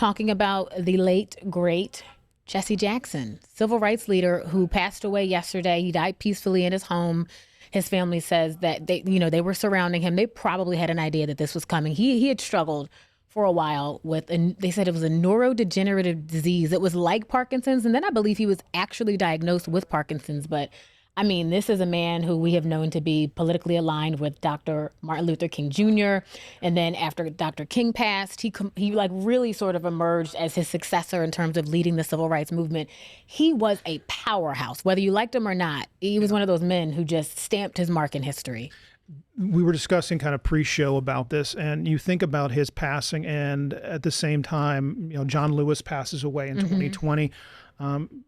talking about the late, great Jesse Jackson, civil rights leader who passed away yesterday. He died peacefully in his home. His family says that they were surrounding him. They probably had an idea that this was coming. He had struggled for a while with, and they said it was a neurodegenerative disease. It was like Parkinson's. And then I believe he was actually diagnosed with Parkinson's. But I mean, this is a man who we have known to be politically aligned with Dr. Martin Luther King Jr. And then after Dr. King passed, he like really sort of emerged as his successor in terms of leading the civil rights movement. He was a powerhouse, whether you liked him or not. He was one of those men who just stamped his mark in history. We were discussing kind of pre-show about this, and you think about his passing, and at the same time, John Lewis passes away in 2020.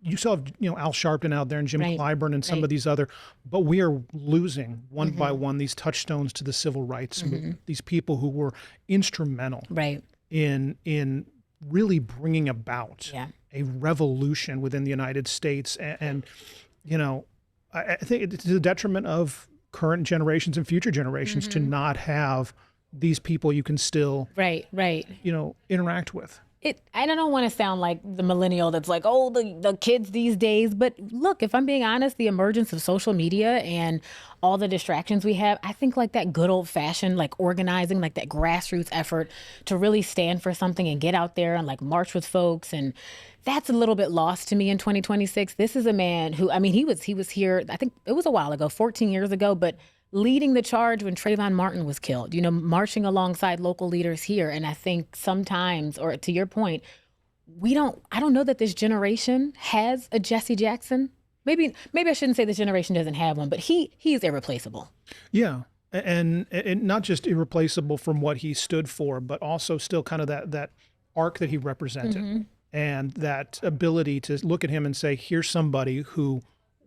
You still have, Al Sharpton out there and Jim Clyburn and some of these other, but we are losing one by one these touchstones to the civil rights movement, these people who were instrumental in really bringing about a revolution within the United States. And I think it's to the detriment of current generations and future generations to not have these people you can still interact with. I don't want to sound like the millennial that's like, oh, the kids these days. But look, if I'm being honest, the emergence of social media and all the distractions we have, I think like that good old fashioned, like organizing, like that grassroots effort to really stand for something and get out there and like march with folks. And that's a little bit lost to me in 2026. This is a man who, I mean, he was here, I think it was a while ago, 14 years ago, but leading the charge when Trayvon Martin was killed, marching alongside local leaders here. And I think sometimes, or to your point, I don't know that this generation has a Jesse Jackson. Maybe I shouldn't say this generation doesn't have one, but he is irreplaceable. Yeah. And not just irreplaceable from what he stood for, but also still kind of that arc that he represented and that ability to look at him and say, here's somebody who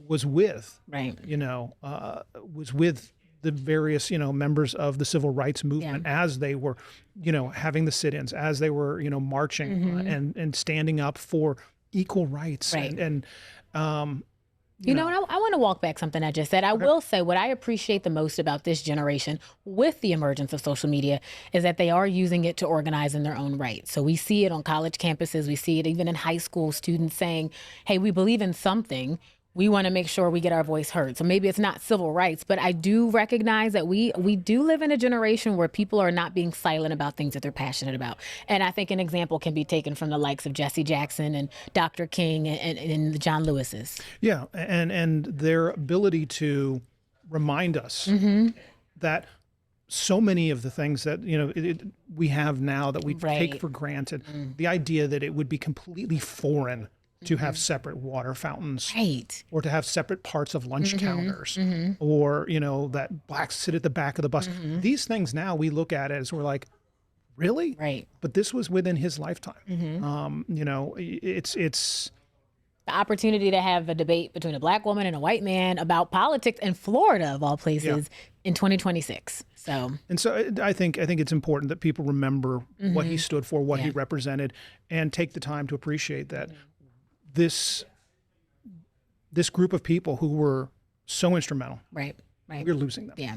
was with, was with the various, members of the civil rights movement as they were, having the sit-ins, as they were, marching and standing up for equal rights. And I want to walk back something I just said. I will say what I appreciate the most about this generation with the emergence of social media is that they are using it to organize in their own right. So we see it on college campuses. We see it even in high school, students saying, hey, we believe in something. We want to make sure we get our voice heard. So maybe it's not civil rights, but I do recognize that we do live in a generation where people are not being silent about things that they're passionate about. And I think an example can be taken from the likes of Jesse Jackson and Dr. King and the John Lewises. Yeah, and their ability to remind us that so many of the things that we have now that we take for granted, the idea that it would be completely foreign to have separate water fountains, or to have separate parts of lunch counters, or, that blacks sit at the back of the bus. These things now we look at it as we're like, really? Right. But this was within his lifetime. It's the opportunity to have a debate between a black woman and a white man about politics in Florida, of all places, in 2026. So I think it's important that people remember what he stood for, what he represented, and take the time to appreciate that. This group of people who were so instrumental, right, we're losing them. Yeah.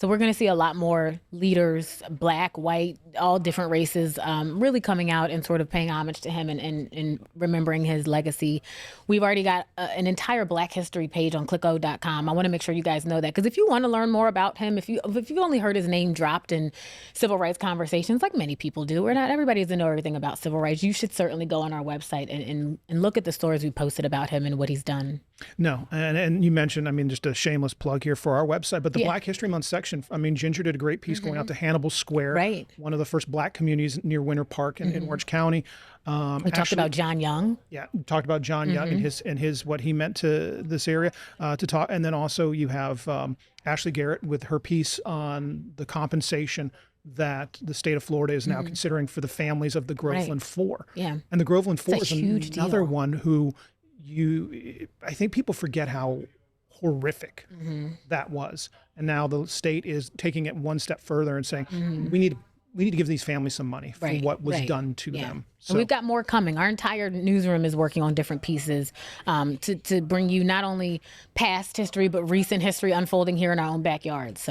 So we're going to see a lot more leaders, black, white, all different races, really coming out and sort of paying homage to him and remembering his legacy. We've already got an entire Black History page on clicko.com. I want to make sure you guys know that, because if you want to learn more about him, if you've only heard his name dropped in civil rights conversations, like many people do, or not everybody doesn't know everything about civil rights, you should certainly go on our website and look at the stories we posted about him and what he's done. No, and you mentioned, just a shameless plug here for our website, but the Black History Month section, Ginger did a great piece going out to Hannibal Square, one of the first black communities near Winter Park in Orange County. We talked about John Young. Yeah, we talked about John Young and his what he meant to this area to talk. And then also you have Ashley Garrett with her piece on the compensation that the state of Florida is now considering for the families of the Groveland Four. Yeah, and the Groveland Four is another deal. one who I think people forget how horrific that was. And now the state is taking it one step further and saying, we need to give these families some money for what was done to them. So and we've got more coming. Our entire newsroom is working on different pieces to bring you not only past history, but recent history unfolding here in our own backyard. So